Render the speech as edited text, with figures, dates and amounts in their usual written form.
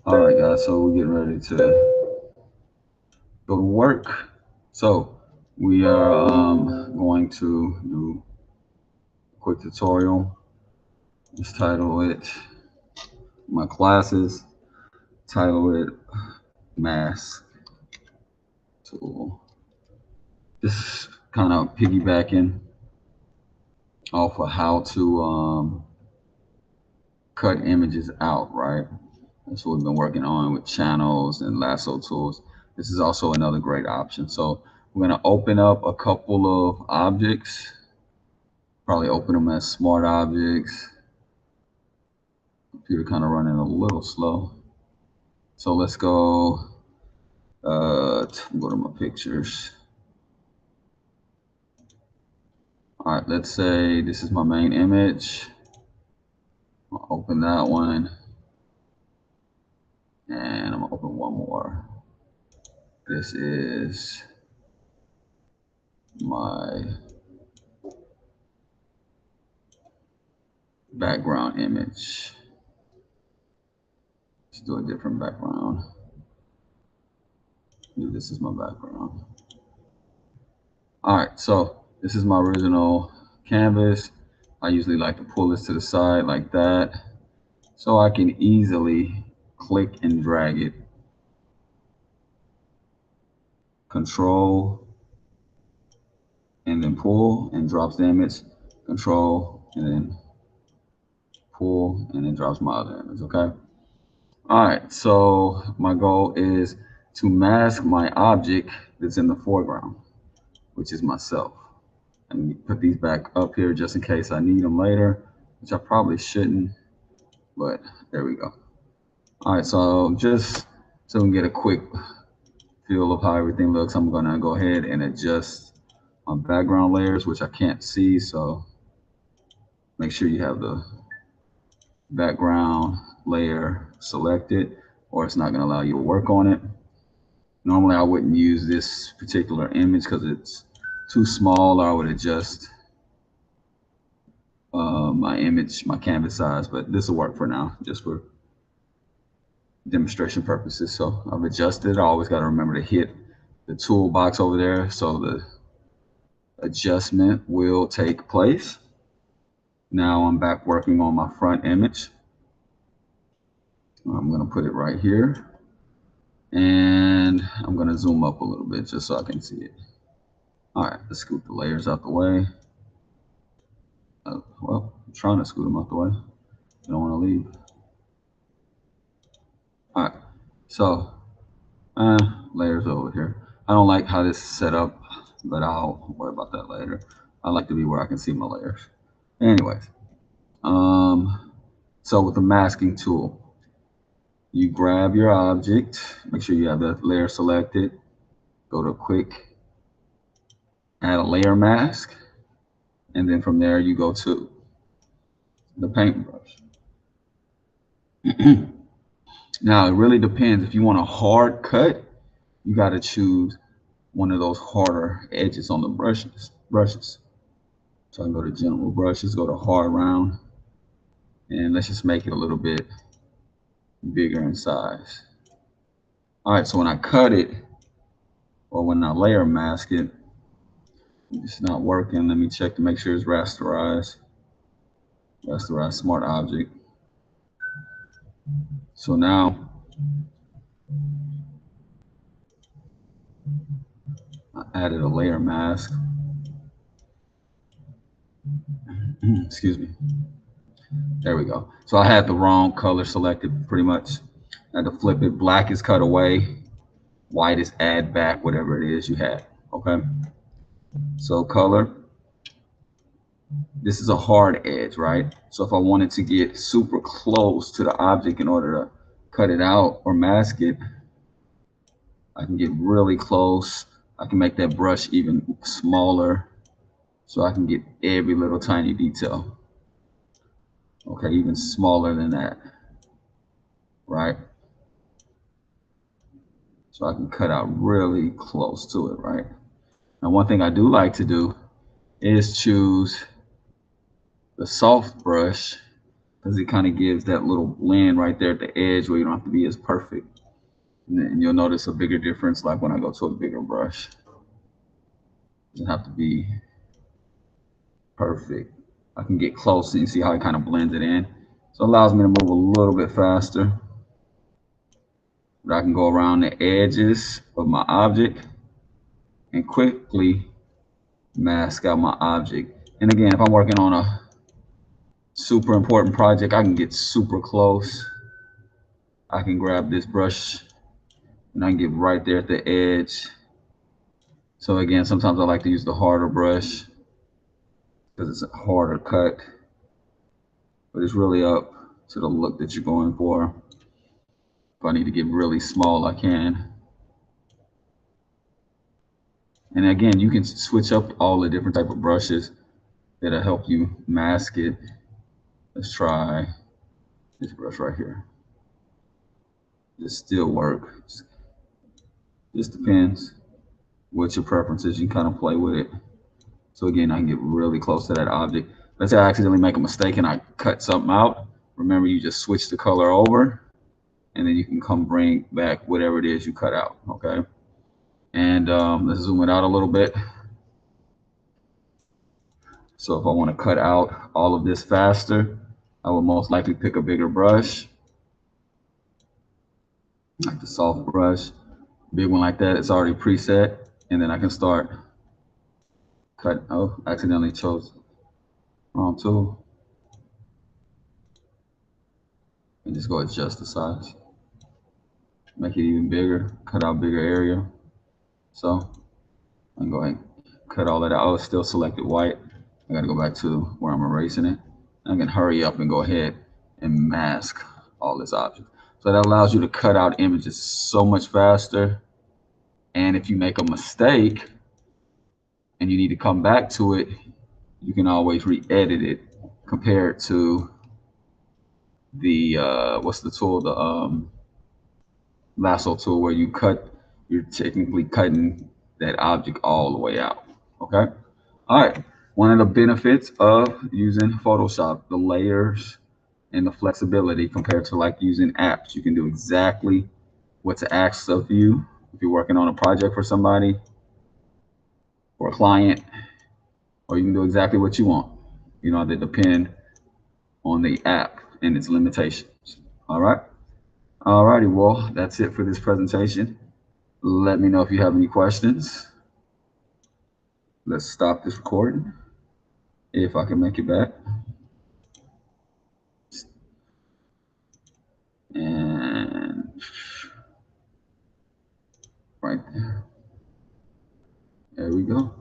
All right, guys. So we're getting ready to go to work. So we are going to do a quick tutorial. Just title it my classes. Title it mask tool. Just kind of piggybacking off of how to cut images out, right? That's what we've been working on with channels and lasso tools. This is also another great option. So we're going to open up a couple of objects, probably open them as smart objects. Computer kind of running a little slow. So let's go, go to my pictures. All right, let's say this is my main image. I'll open that one. And I'm gonna open one more. This is my background image. Let's do a different background. This is my background. All right, so this is my original canvas. I usually like to pull this to the side like that so I can easily click and drag it. Control and then pull and drops the image. Control and then pull and then drops my other image, okay? All right, so my goal is to mask my object that's in the foreground, which is myself. And put these back up here just in case I need them later, which I probably shouldn't, but there we go. All right, so just so we can get a quick feel of how everything looks, I'm gonna go ahead and adjust my background layers, which I can't see, so make sure you have the background layer selected or it's not gonna allow you to work on it. Normally I wouldn't use this particular image because it's too small, or I would adjust my image, my canvas size, but this will work for now, just for demonstration purposes. So I've adjusted. I always got to remember to hit the toolbox over there so the adjustment will take place. Now I'm back working on my front image. I'm going to put it right here, and I'm going to zoom up a little bit just so I can see it. All right, let's scoot the layers out the way. Well, I'm trying to scoot them out the way. I don't want to leave. All right, so layers over here. I don't like how this is set up, but I'll worry about that later. I like to be where I can see my layers. Anyways, so with the masking tool, you grab your object, make sure you have the layer selected, go to quick, add a layer mask, and then from there you go to the paintbrush. Now it really depends. If you want a hard cut, you got to choose one of those harder edges on the brushes. So I can go to general brushes, go to hard round, and let's just make it a little bit bigger in size. All right, so when I cut it, or when I layer mask it, it's not working. Let me check to make sure it's rasterized. Rasterized smart object. So now I added a layer mask. Excuse me. There we go. So I had the wrong color selected pretty much. I had to flip it. Black is cut away. White is add back, whatever it is you had. Okay. So color. This is a hard edge, right? So if I wanted to get super close to the object in order to cut it out or mask it, I can get really close. I can make that brush even smaller so I can get every little tiny detail. Okay, even smaller than that, right? So I can cut out really close to it, right? Now, one thing I do like to do is choose the soft brush because it kind of gives that little blend right there at the edge where you don't have to be as perfect. And then you'll notice a bigger difference like when I go to a bigger brush. It doesn't have to be perfect. I can get close and you see how it kind of blends it in. So it allows me to move a little bit faster. But I can go around the edges of my object and quickly mask out my object. And again, if I'm working on a super important project, I can get super close. I can grab this brush and I can get right there at the edge. So again, sometimes I like to use the harder brush because it's a harder cut, but it's really up to the look that you're going for. If I need to get really small, I can. And again, you can switch up all the different type of brushes that'll help you mask it. Let's try this brush right here. This still work. Just depends what your preference is. You can kind of play with it. So again, I can get really close to that object. Let's say I accidentally make a mistake and I cut something out. Remember, you just switch the color over and then you can come bring back whatever it is you cut out, okay? And let's zoom it out a little bit. So if I want to cut out all of this faster, I will most likely pick a bigger brush, like the soft brush, big one like that. It's already preset, and then I can start cut. Oh, accidentally chose wrong tool. And just go adjust the size, make it even bigger, cut out bigger area. So I can go ahead and cut all that out. Oh, it's still selected white. I got to go back to where I'm erasing it. I can hurry up and go ahead and mask all this object. So that allows you to cut out images so much faster. And if you make a mistake and you need to come back to it, you can always re-edit it compared to the what's the tool, the lasso tool, where you're technically cutting that object all the way out. Okay. All right. One of the benefits of using Photoshop, the layers and the flexibility compared to like using apps. You can do exactly what's asked of you if you're working on a project for somebody or a client, or you can do exactly what you want. You know, they depend on the app and its limitations. All right. All righty. Well, that's it for this presentation. Let me know if you have any questions. Let's stop this recording if I can make it back. And right there. There we go.